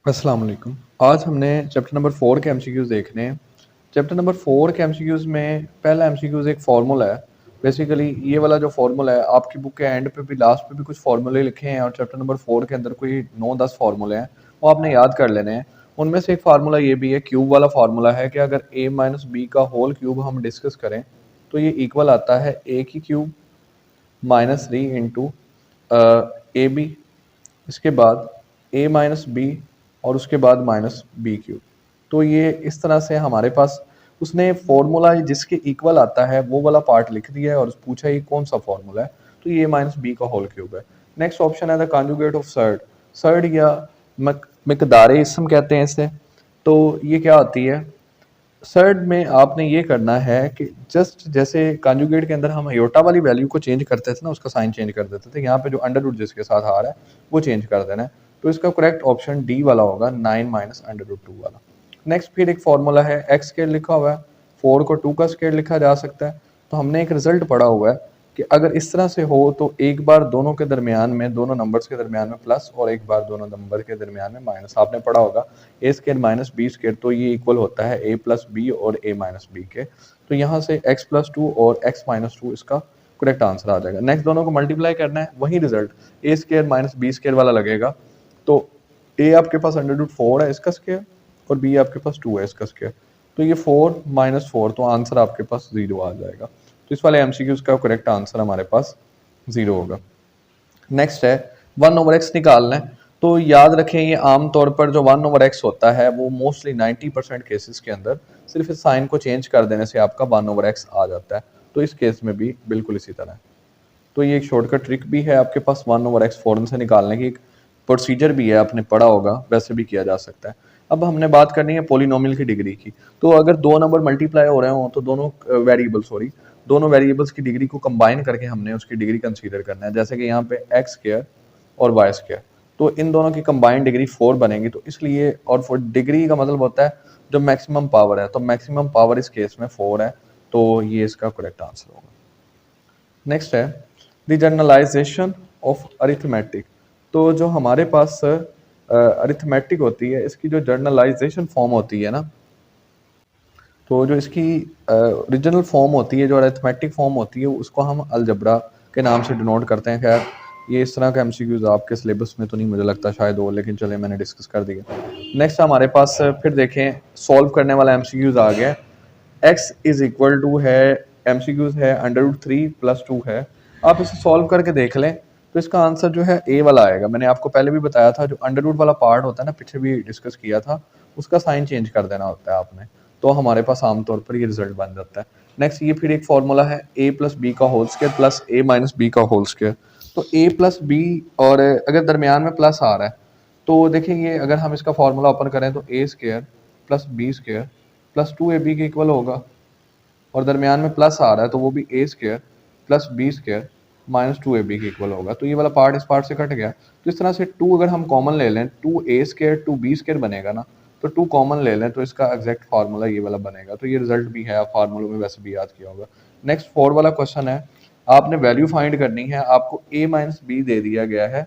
अस्सलाम वालेकुम। आज हमने चैप्टर नंबर 4 के एमसीक्यूज़ देखने हैं। चैप्टर नंबर 4 के एमसीक्यूज़ में पहला एमसीक्यूज़ एक फ़ॉर्मूला है। बेसिकली ये वाला जो फ़ॉर्मूला है आपकी बुक के एंड पे भी लास्ट पे भी कुछ फ़ॉर्मूले लिखे हैं और चैप्टर नंबर 4 के अंदर कोई 9-10 फ़ॉर्मूले हैं, वो आपने याद कर लेने हैं। उनमें से एक फ़ॉर्मूला ये भी है, क्यूब वाला फ़ॉर्मूला है कि अगर a माइनस b का होल क्यूब हम डिस्कस करें, तो ये इक्वल आता है a की cube minus 3 into A B, इसके बाद a माइनस बी और उसके बाद माइनस बी क्यूब। तो ये इस तरह से हमारे पास उसने फॉर्मूला जिसके इक्वल आता है वो वाला पार्ट लिख दिया है और पूछा ये कौन सा फॉर्मूला है, तो ये माइनस बी का होल क्यूब है। नेक्स्ट ऑप्शन है the conjugate of surd. Surd या मिकदारे इसम कहते हैं इसे। तो ये क्या आती है, सर्ड में आपने ये करना है कि जस्ट जैसे कॉन्जुगेट के अंदर हम अयोटा वाली वैल्यू को चेंज करते थे ना, उसका साइन चेंज कर देते थे, यहाँ पे जो अंडर रूट जिसके साथ आ रहा है वो चेंज कर देना है। तो इसका करेक्ट ऑप्शन डी वाला होगा, 9 माइनस अंडर रूट 2 वाला। नेक्स्ट फिर एक फॉर्मूला है, एक्स स्क्वायर लिखा हुआ है, 4 को 2 का स्क्वायर लिखा जा सकता है। तो हमने एक रिजल्ट पढ़ा हुआ है कि अगर इस तरह से हो तो एक बार दोनों के दरमियान में, दोनों नंबर्स के दरमियान में प्लस और एक बार दोनों नंबर के दरमियान में माइनस। आपने पढ़ा होगा ए स्क्वायर माइनस बी स्क्वायर, तो ये इक्वल होता है ए प्लस बी और ए माइनस बी के। तो यहाँ से एक्स प्लस 2 और एक्स माइनस 2 इसका करेक्ट आंसर आ जाएगा। नेक्स्ट दोनों को मल्टीप्लाई करना है, वही रिजल्ट ए स्क्वायर माइनस बी स्क्वायर वाला लगेगा। तो ए आपके पास अंडर रूट 4 है इसका स्क्वायर और बी आपके पास 2 है इसका स्क्वायर। तो ये 4 माइनस 4, तो आंसर आपके पास 0 आ जाएगा। तो इस वाले एमसीक्यूज का करेक्ट आंसर हमारे पास 0 होगा। नेक्स्ट है 1/x निकालना है। तो याद रखें ये आम तौर पर जो 1/x होता है वो मोस्टली 90% केसेस के अंदर सिर्फ इस साइन को चेंज कर देने से आपका 1/x आ जाता है। तो इस केस में भी बिल्कुल इसी तरह है। तो ये एक शॉर्टकट ट्रिक भी है आपके पास 1/x फौरन से निकालने की, एक प्रोसीजर भी है, आपने पढ़ा होगा, वैसे भी किया जा सकता है। अब हमने बात करनी है पोलिनोमियल की डिग्री की। तो अगर दो नंबर मल्टीप्लाई हो रहे हो तो दोनों वेरिएबल्स की डिग्री को कंबाइन करके हमने उसकी डिग्री कंसीडर करना है। जैसे कि यहाँ पे एक्स स्क्वायर और वाई स्क्वायर, तो इन दोनों की कंबाइंड डिग्री 4 बनेगी। तो इसलिए, और फॉर डिग्री का मतलब होता है जो मैक्सिमम पावर है, तो मैक्सिमम पावर इस केस में 4 है। तो ये इसका करेक्ट आंसर होगा। नेक्स्ट है द जनरलाइजेशन ऑफ अरिथमेटिक। तो जो हमारे पास अरिथमेटिक होती है, इसकी जो जर्नलाइजेशन फॉर्म होती है ना, तो जो इसकी ओरिजिनल फॉर्म होती है, जो अरिथमेटिक फॉर्म होती है, उसको हम अलजबरा के नाम से डिनोट करते हैं। खैर ये इस तरह का एमसीक्यूज आपके सिलेबस में तो नहीं मुझे लगता शायद हो, लेकिन चले मैंने डिस्कस कर दिया। नेक्स्ट हमारे पास फिर देखें सॉल्व करने वाला एमसीक्यूज आ गया। एक्स इज इक्वल टू है, एमसीक्यूज है अंडर रूट 3 प्लस 2 है। आप इसे सॉल्व करके देख लें तो इसका आंसर जो है ए वाला आएगा। मैंने आपको पहले भी बताया था, जो अंडर रूट वाला पार्ट होता है ना, पीछे भी डिस्कस किया था, उसका साइन चेंज कर देना होता है आपने। तो हमारे पास आमतौर पर ये रिजल्ट बन जाता है। नेक्स्ट ये फिर एक फॉर्मूला है ए प्लस बी का होल स्क्वायर प्लस ए माइनस बी का होल स्क्वायर। तो ए प्लस बी, और अगर दरमियान में प्लस आ रहा है तो देखिए, अगर हम इसका फॉर्मूला ओपन करें तो A square plus B square plus 2ab के इक्वल होगा, और दरमियान में प्लस आ रहा है तो वो भी A square plus B square minus 2ab के इक्वल होगा। तो ये वाला पार्ट इस पार्ट से कट गया। तो इस तरह से 2 अगर हम कॉमन ले लें, 2a स्क्वायर 2b स्क्वायर बनेगा ना, तो 2 कॉमन ले लें तो इसका एग्जैक्ट फार्मूला ये वाला बनेगा। तो ये रिजल्ट भी है, आप फार्मूलों में वैसे भी याद किया होगा। नेक्स्ट 4 वाला क्वेश्चन है, आपने वैल्यू फाइंड करनी है। आपको a माइनस बी दे दिया गया है,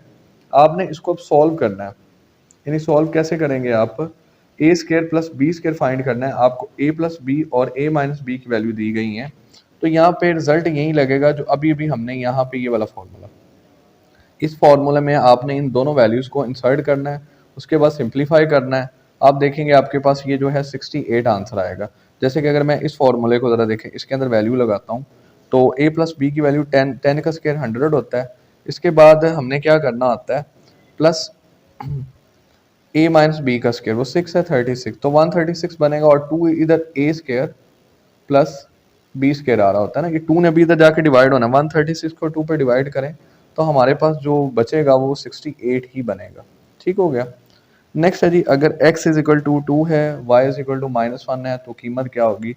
आपने इसको अब सॉल्व करना है। यानी सॉल्व कैसे करेंगे आप, A square plus B square find करना है आपको। ए प्लस बी और ए माइनस बी की वैल्यू दी गई है, तो यहाँ पे रिजल्ट यही लगेगा जो अभी अभी हमने यहाँ पे ये वाला फॉर्मूला, इस फॉर्मूले में आपने इन दोनों वैल्यूज को इंसर्ट करना है, उसके बाद सिंप्लीफाई करना है। आप देखेंगे आपके पास ये जो है 68 आंसर आएगा। जैसे कि अगर मैं इस फॉर्मूले को ज़रा देखें, इसके अंदर वैल्यू लगाता हूँ, तो ए प्लस बी की वैल्यू 10 का स्क्वायर 100 होता है। इसके बाद हमने क्या करना होता है, प्लस ए माइनस बी का स्क्वायर, वो 6 है 36, तो 136 बनेगा। और 2 इधर ए स्क्वायर प्लस बी स्क्वायर आ रहा होता है ना, कि 2 ने भी इधर जाके डिवाइड होना है। 136 को 2 पे डिवाइड करें तो हमारे पास जो बचेगा वो 68 ही बनेगा। ठीक हो गया। नेक्स्ट है जी, अगर x इज इक्वल टू 2 है, y इज इक्वल टू -1 है, तो कीमत क्या होगी,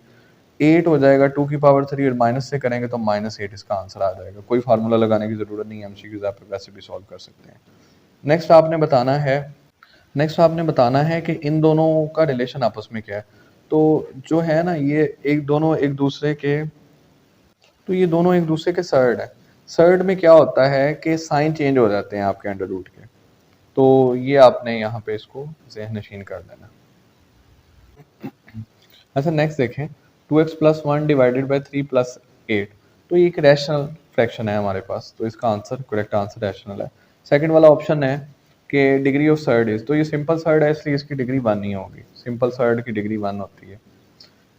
8 हो जाएगा। 2 की पावर 3 और माइनस से करेंगे तो -8 इसका आंसर आ जाएगा। कोई फार्मूला लगाने की जरूरत नहीं है, एमसीक्यूज आप वैसे भी सॉल्व कर सकते हैं। नेक्स्ट आपने बताना है कि इन दोनों का रिलेशन आपस में क्या है। तो जो है ना, ये दोनों एक दूसरे के सर्ड है। सर्ड में क्या होता है कि साइन चेंज हो जाते हैं आपके अंडर रूट के। तो ये आपने यहाँ पे इसको ज़हन नशीन कर देना। अच्छा नेक्स्ट देखें, 2x+1 डिवाइडेड बाई 3+8, तो ये एक रैशनल फ्रैक्शन है हमारे पास, तो इसका आंसर करेक्ट आंसर रैशनल है। सेकंड वाला ऑप्शन है कि डिग्री ऑफ सर्ड इज, तो ये सिंपल सर्ड है इसलिए इसकी डिग्री 1 नहीं होगी, सिंपल सर्ड की डिग्री 1 होती है।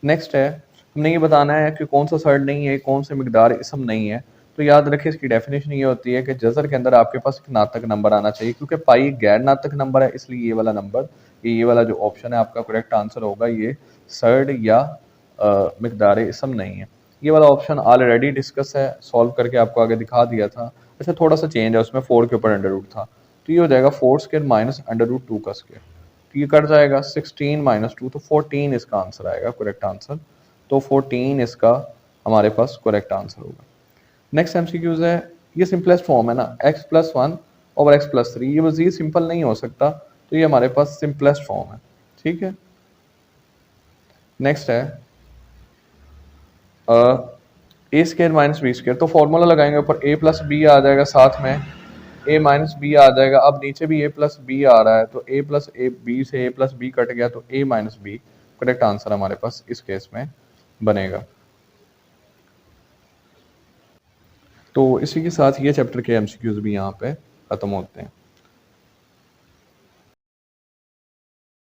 नेक्स्ट है, हमने ये बताना है कि कौन सा सर्ड नहीं है, कौन से मिकदार इसम नहीं है। तो याद रखें इसकी डेफिनेशन ये होती है कि जज़र के अंदर आपके पास एक नातक नंबर आना चाहिए, क्योंकि पाई गैर नातक नंबर है, इसलिए ये वाला नंबर, ये वाला जो ऑप्शन है आपका करेक्ट आंसर होगा, ये सर्ड या मिकदार इसम नहीं है। ये वाला ऑप्शन ऑलरेडी डिस्कस है, सॉल्व करके आपको आगे दिखा दिया था। अच्छा थोड़ा सा चेंज है उसमें, 4 के ऊपर अंडर रूट था, तो ये हो जाएगा 4 स्क्वायर माइनस अंडर रूट 2 का स्क्वायर, तो ये कट जाएगा 16 माइनस 2, तो 14 इसका आंसर आएगा करेक्ट आंसर। तो 14 इसका हमारे पास करेक्ट आंसर होगा। नेक्स्ट एमसीक्यूज है, ये सिंपलेस्ट फॉर्म है ना, x+1 ओवर x+3, ये मजीद सिंपल नहीं हो सकता, तो ये हमारे पास सिंपलेस्ट फॉर्म है, ठीक है। नेक्स्ट है ए स्क्र माइनस बी स्क्र, तो फॉर्मूला लगाएंगे, ऊपर a प्लस बी आ जाएगा, साथ में a माइनस बी आ जाएगा। अब नीचे भी a प्लस बी आ रहा है, तो a प्लस ए बी से a प्लस बी कट गया, तो a minus B correct answer हमारे पास इस केस में बनेगा। तो इसी के साथ ये चैप्टर के एमसीक्यूज भी यहाँ पे ख़त्म होते हैं।